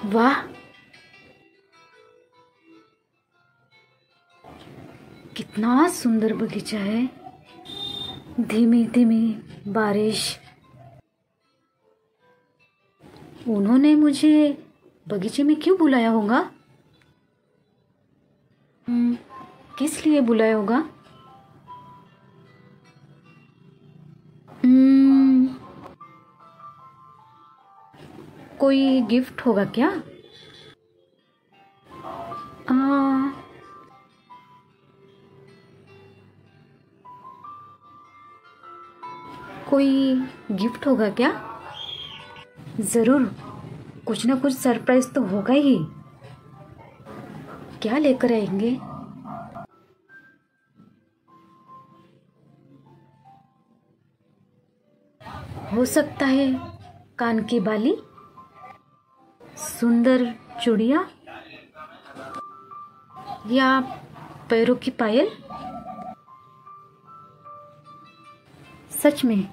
वाह, कितना सुंदर बगीचा है। धीमी धीमी बारिश। उन्होंने मुझे बगीचे में क्यों बुलाया होगा? किस लिए बुलाया होगा? कोई गिफ्ट होगा क्या? कोई गिफ्ट होगा क्या? जरूर, कुछ ना कुछ सरप्राइज तो होगा ही। क्या लेकर आएंगे? हो सकता है कान की बाली, सुंदर चूड़ियां या पैरों की पायल। सच में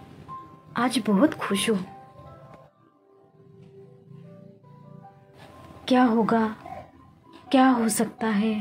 आज बहुत खुश हूँ। क्या होगा? क्या हो सकता है?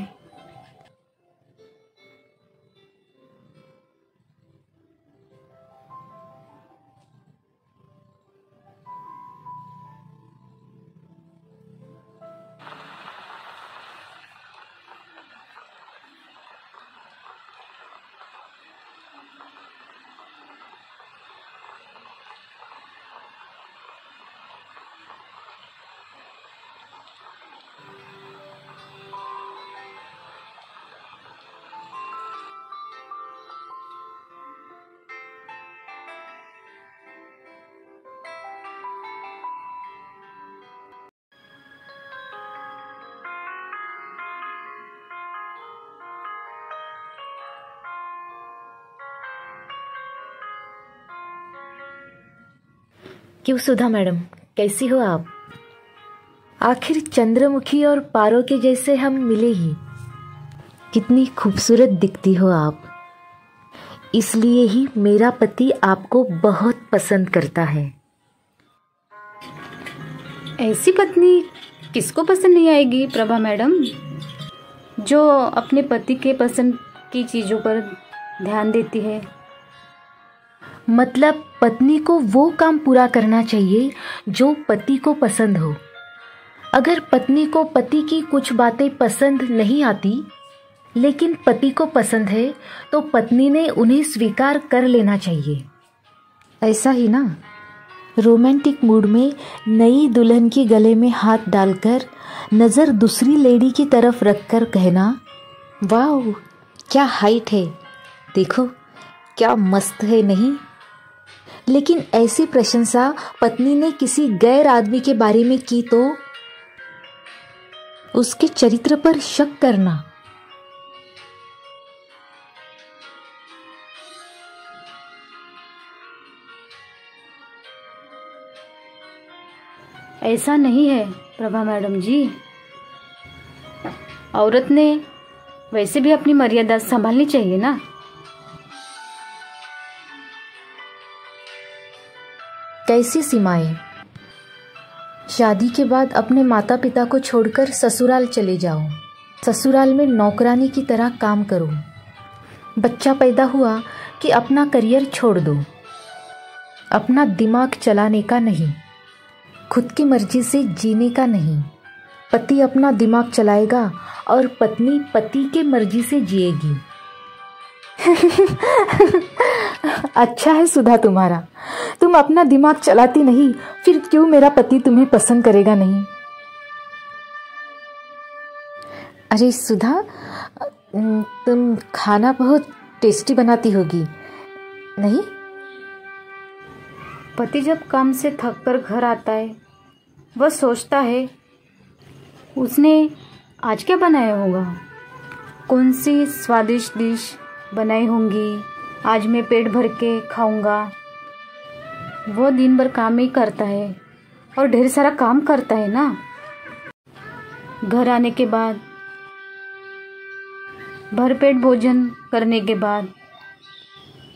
क्यों सुधा मैडम, कैसी हो आप? आखिर चंद्रमुखी और पारो के जैसे हम मिले ही। कितनी खूबसूरत दिखती हो आप। इसलिए ही मेरा पति आपको बहुत पसंद करता है। ऐसी पत्नी किसको पसंद नहीं आएगी प्रभा मैडम, जो अपने पति के पसंद की चीज़ों पर ध्यान देती है। मतलब पत्नी को वो काम पूरा करना चाहिए जो पति को पसंद हो। अगर पत्नी को पति की कुछ बातें पसंद नहीं आती लेकिन पति को पसंद है तो पत्नी ने उन्हें स्वीकार कर लेना चाहिए। ऐसा ही ना? रोमांटिक मूड में नई दुल्हन के गले में हाथ डालकर नज़र दूसरी लेडी की तरफ रखकर कहना, वाह क्या हाइट है, देखो क्या मस्त है, नहीं? लेकिन ऐसी प्रशंसा पत्नी ने किसी गैर आदमी के बारे में की तो उसके चरित्र पर शक करना। ऐसा नहीं है प्रभा मैडम जी। औरत ने वैसे भी अपनी मर्यादा संभालनी चाहिए ना। कैसी सीमाएं? शादी के बाद अपने माता पिता को छोड़कर ससुराल चले जाओ। ससुराल में नौकरानी की तरह काम करो। बच्चा पैदा हुआ कि अपना करियर छोड़ दो। अपना दिमाग चलाने का नहीं, खुद की मर्जी से जीने का नहीं। पति अपना दिमाग चलाएगा और पत्नी पति के मर्जी से जिएगी। अच्छा है सुधा तुम्हारा, तुम अपना दिमाग चलाती नहीं, फिर क्यों मेरा पति तुम्हें पसंद करेगा नहीं? अरे सुधा, तुम खाना बहुत टेस्टी बनाती होगी, नहीं? पति जब काम से थक कर घर आता है वह सोचता है उसने आज क्या बनाया होगा, कौन सी स्वादिष्ट डिश बनाई होंगी, आज मैं पेट भर के खाऊंगा। वो दिन भर काम ही करता है और ढेर सारा काम करता है ना। घर आने के बाद भरपेट भोजन करने के बाद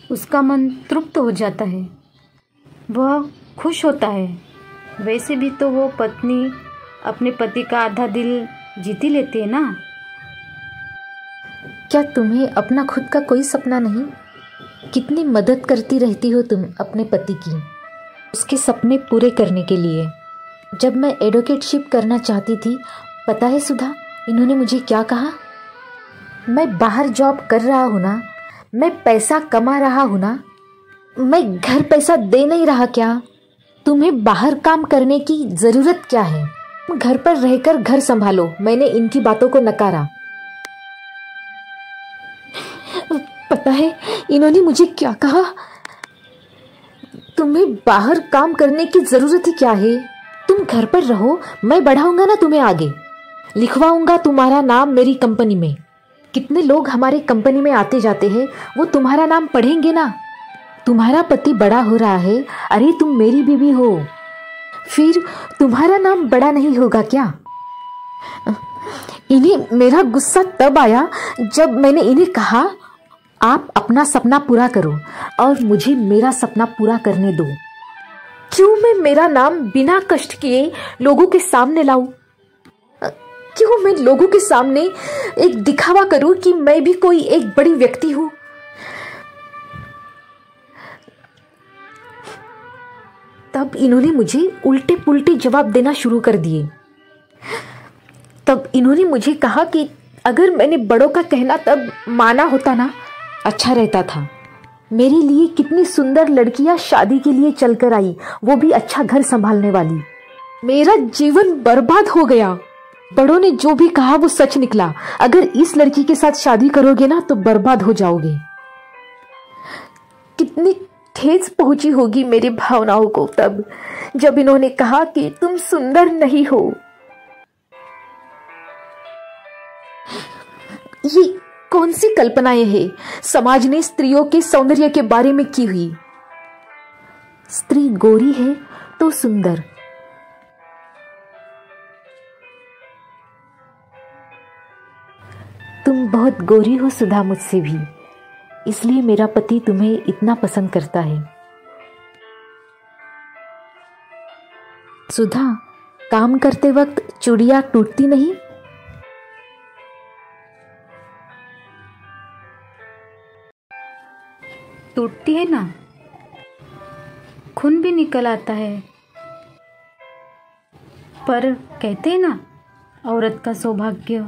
उसका मन तृप्त हो जाता है, वह खुश होता है। वैसे भी तो वो पत्नी अपने पति का आधा दिल जीत ही लेती है ना। क्या तुम्हें अपना खुद का कोई सपना नहीं? कितनी मदद करती रहती हो तुम अपने पति की, उसके सपने पूरे करने के लिए। जब मैं एडवोकेटशिप करना चाहती थी, पता है सुधा, इन्होंने मुझे क्या कहा? मैं बाहर जॉब कर रहा हूँ ना, मैं पैसा कमा रहा हूँ ना, मैं घर पैसा दे नहीं रहा क्या? तुम्हें बाहर काम करने की ज़रूरत क्या है? घर पर रहकर घर संभालो। मैंने इनकी बातों को नकारा। पता है इन्होंने मुझे क्या कहा? तुम्हें बाहर काम करने की ज़रूरत ही क्या है? तुम घर पर रहो, मैं बढ़ाऊंगा ना तुम्हें आगे, लिखवाऊंगा तुम्हारा नाम मेरी कंपनी में। कितने लोग हमारे कंपनी में आते जाते हैं, वो तुम्हारा नाम पढ़ेंगे ना। तुम्हारा पति बड़ा हो रहा है, अरे तुम मेरी बीवी हो, फिर तुम्हारा नाम बड़ा नहीं होगा क्या? इन्हें मेरा गुस्सा तब आया जब मैंने इन्हें कहा, आप अपना सपना पूरा करो और मुझे मेरा सपना पूरा करने दो। क्यों मैं मेरा नाम बिना कष्ट किए लोगों के सामने लाऊं? क्यों मैं लोगों के सामने एक दिखावा करूं कि मैं भी कोई एक बड़ी व्यक्ति हूं? तब इन्होंने मुझे उल्टे पुल्टे जवाब देना शुरू कर दिए। तब इन्होंने मुझे कहा कि अगर मैंने बड़ों का कहना तब माना होता ना, अच्छा रहता था। मेरे लिए कितनी सुंदर लड़कियां शादी के लिए चलकर आई, वो भी अच्छा घर संभालने वाली। मेरा जीवन बर्बाद हो गया। बड़ों ने जो भी कहा वो सच निकला। अगर इस लड़की के साथ शादी करोगे ना तो बर्बाद हो जाओगे। कितनी ठेस पहुंची होगी मेरी भावनाओं को तब जब इन्होंने कहा कि तुम सुंदर नहीं हो। ये कौन सी कल्पनाएं हैं समाज ने स्त्रियों के सौंदर्य के बारे में की हुई। स्त्री गोरी है तो सुंदर। तुम बहुत गोरी हो सुधा मुझसे भी, इसलिए मेरा पति तुम्हें इतना पसंद करता है। सुधा, काम करते वक्त चूड़ियां टूटती नहीं? टूटती है ना, खून भी निकल आता है, पर कहते हैं ना औरत का सौभाग्य,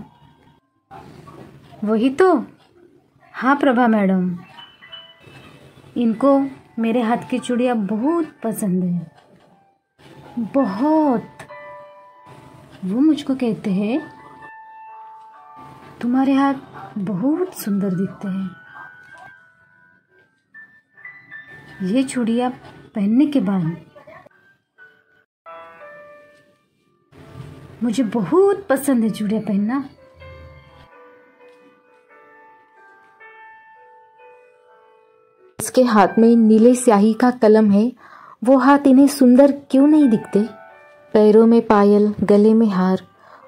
वही तो। हाँ प्रभा मैडम, इनको मेरे हाथ की चूड़ियाँ बहुत पसंद है, बहुत। वो मुझको कहते हैं तुम्हारे हाथ बहुत सुंदर दिखते हैं। ये चूड़ियाँ पहनने के बाद मुझे बहुत पसंद है चूड़ियाँ पहनना। उसके हाथ में नीले स्याही का कलम है, वो हाथ इन्हें सुंदर क्यों नहीं दिखते? पैरों में पायल, गले में हार,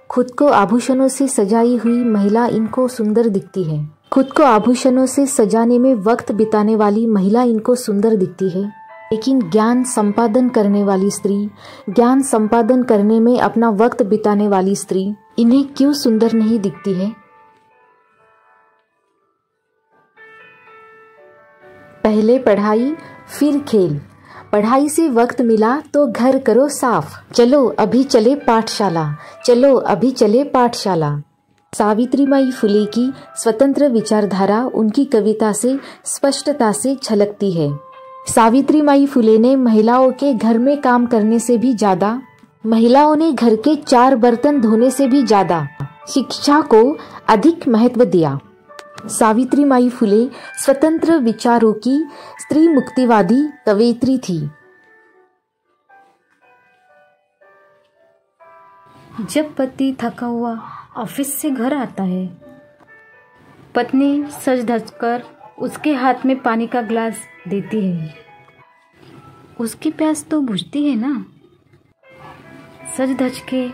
खुद को आभूषणों से सजाई हुई महिला इनको सुंदर दिखती है। खुद को आभूषणों से सजाने में वक्त बिताने वाली महिला इनको सुंदर दिखती है, लेकिन ज्ञान संपादन करने वाली स्त्री, ज्ञान संपादन करने में अपना वक्त बिताने वाली स्त्री इन्हें क्यों सुंदर नहीं दिखती है? पहले पढ़ाई फिर खेल, पढ़ाई से वक्त मिला तो घर करो साफ, चलो अभी चले पाठशाला, चलो अभी चले पाठशाला। सावित्रीबाई फुले की स्वतंत्र विचारधारा उनकी कविता से स्पष्टता से झलकती है। सावित्रीबाई फुले ने महिलाओं के घर में काम करने से भी ज्यादा, महिलाओं ने घर के 4 बर्तन धोने से भी ज्यादा शिक्षा को अधिक महत्व दिया। सावित्रीबाई फुले स्वतंत्र विचारों की स्त्री मुक्तिवादी कवयित्री थी। जब पति थका हुआ ऑफिस से घर आता है, पत्नी सज धज कर उसके हाथ में पानी का ग्लास देती है। उसकी प्यास तो बुझती है ना। सज धज के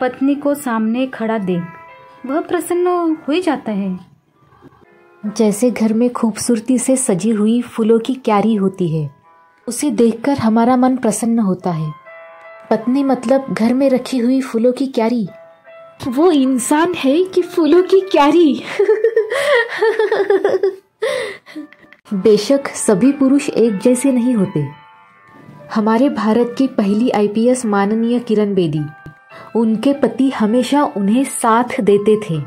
पत्नी को सामने खड़ा देख वह प्रसन्न हो ही जाता है। जैसे घर में खूबसूरती से सजी हुई फूलों की क्यारी होती है, उसे देखकर हमारा मन प्रसन्न होता है। पत्नी मतलब घर में रखी हुई फूलों की क्यारी। वो इंसान है कि फूलों की क्यारी। बेशक सभी पुरुष एक जैसे नहीं होते। हमारे भारत की पहली आईपीएस माननीय किरण बेदी, उनके पति हमेशा उन्हें साथ देते थे।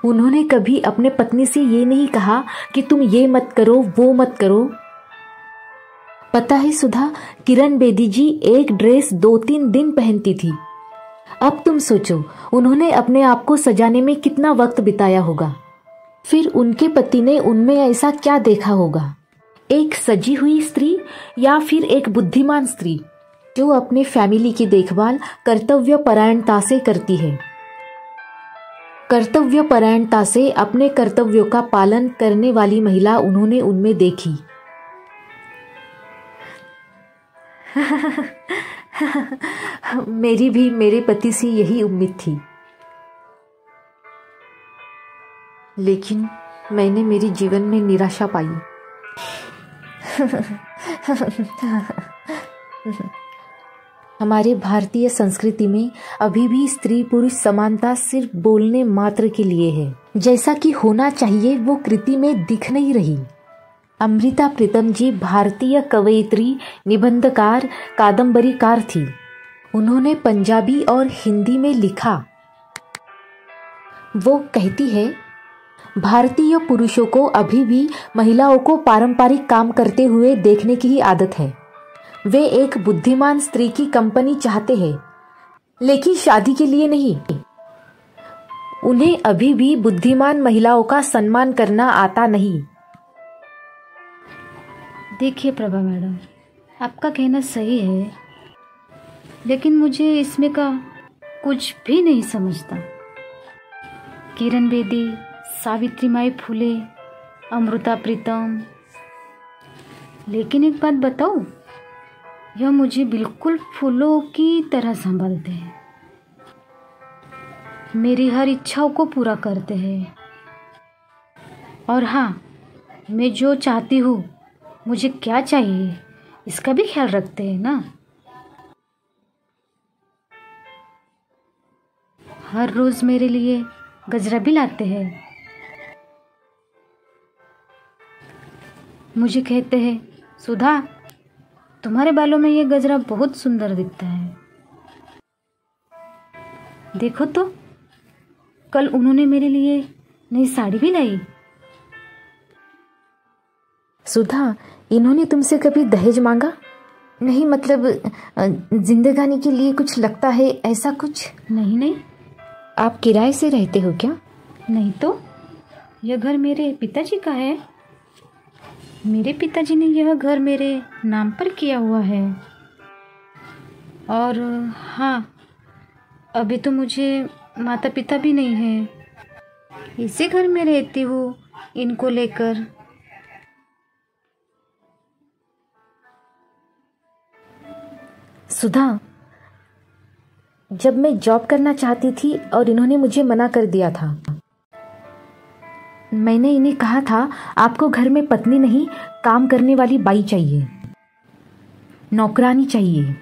उन्होंने कभी अपने पत्नी से ये नहीं कहा कि तुम ये मत करो वो मत करो। पता है सुधा, किरण बेदी जी एक ड्रेस 2-3 दिन पहनती थी। अब तुम सोचो उन्होंने अपने आप को सजाने में कितना वक्त बिताया होगा। फिर उनके पति ने उनमें ऐसा क्या देखा होगा, एक सजी हुई स्त्री या फिर एक बुद्धिमान स्त्री जो अपने फैमिली की देखभाल कर्तव्य परायणता से करती है। कर्तव्य परायणता से अपने कर्तव्यों का पालन करने वाली महिला उन्होंने उनमें देखी। मेरी भी मेरे पति से यही उम्मीद थी, लेकिन मैंने मेरे जीवन में निराशा पाई। हमारे भारतीय संस्कृति में अभी भी स्त्री पुरुष समानता सिर्फ बोलने मात्र के लिए है। जैसा कि होना चाहिए वो कृति में दिख नहीं रही। अमृता प्रीतम जी भारतीय कवयित्री, निबंधकार, कादम्बरीकार थी। उन्होंने पंजाबी और हिंदी में लिखा। वो कहती है, भारतीय पुरुषों को अभी भी महिलाओं को पारंपरिक काम करते हुए देखने की ही आदत है। वे एक बुद्धिमान स्त्री की कंपनी चाहते हैं, लेकिन शादी के लिए नहीं। उन्हें अभी भी बुद्धिमान महिलाओं का सम्मान करना आता नहीं। देखिए प्रभा मैडम, आपका कहना सही है, लेकिन मुझे इसमें का कुछ भी नहीं समझता। किरण बेदी, सावित्रीबाई फुले, अमृता प्रीतम, लेकिन एक बात बताऊं, यह मुझे बिल्कुल फूलों की तरह संभालते हैं। मेरी हर इच्छाओं को पूरा करते हैं, और हाँ, मैं जो चाहती हूँ, मुझे क्या चाहिए, इसका भी ख्याल रखते हैं ना। हर रोज मेरे लिए गजरा भी लाते हैं। मुझे कहते हैं, सुधा तुम्हारे बालों में ये गजरा बहुत सुंदर दिखता है। देखो तो, कल उन्होंने मेरे लिए नई साड़ी भी लाई। सुधा, इन्होंने तुमसे कभी दहेज मांगा? नहीं, मतलब जिंदगानी के लिए कुछ लगता है ऐसा कुछ? नहीं नहीं। आप किराए से रहते हो क्या? नहीं तो, यह घर मेरे पिताजी का है। मेरे पिताजी ने यह घर मेरे नाम पर किया हुआ है। और हाँ, अभी तो मुझे माता पिता भी नहीं है। इसी घर में रहती हूँ इनको लेकर। सुधा, जब मैं जॉब करना चाहती थी और इन्होंने मुझे मना कर दिया था, मैंने इन्हें कहा था आपको घर में पत्नी नहीं, काम करने वाली बाई चाहिए, नौकरानी चाहिए।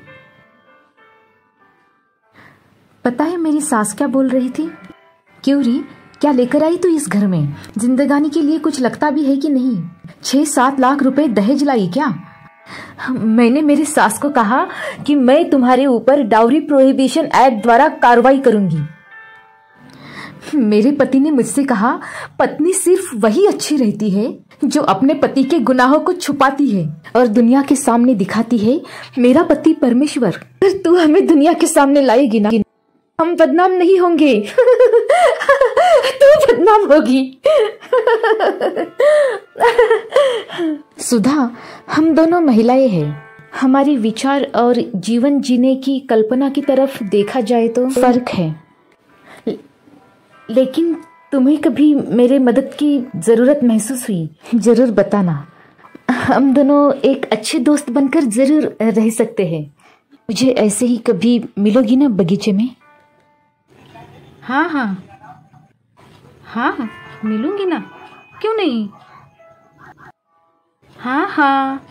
पता है मेरी सास क्या बोल रही थी? क्यों री, क्या लेकर आई तू इस घर में? जिंदगानी के लिए कुछ लगता भी है कि नहीं? 6-7 लाख रुपए दहेज लाई क्या? मैंने मेरी सास को कहा कि मैं तुम्हारे ऊपर डाउरी प्रोहिबिशन एक्ट द्वारा कार्रवाई करूंगी। मेरे पति ने मुझसे कहा, पत्नी सिर्फ वही अच्छी रहती है जो अपने पति के गुनाहों को छुपाती है और दुनिया के सामने दिखाती है मेरा पति परमेश्वर। तू हमें दुनिया के सामने लाएगी ना, हम बदनाम नहीं होंगे। तू बदनाम होगी। सुधा, हम दोनों महिलाएं हैं। हमारी विचार और जीवन जीने की कल्पना की तरफ देखा जाए तो फर्क है, लेकिन तुम्हें कभी मेरे मदद की जरूरत महसूस हुई, जरूर बताना। हम दोनों एक अच्छे दोस्त बनकर जरूर रह सकते हैं। मुझे ऐसे ही कभी मिलोगी ना बगीचे में? हाँ हाँ हाँ, मिलूंगी ना, क्यों नहीं। हाँ हाँ।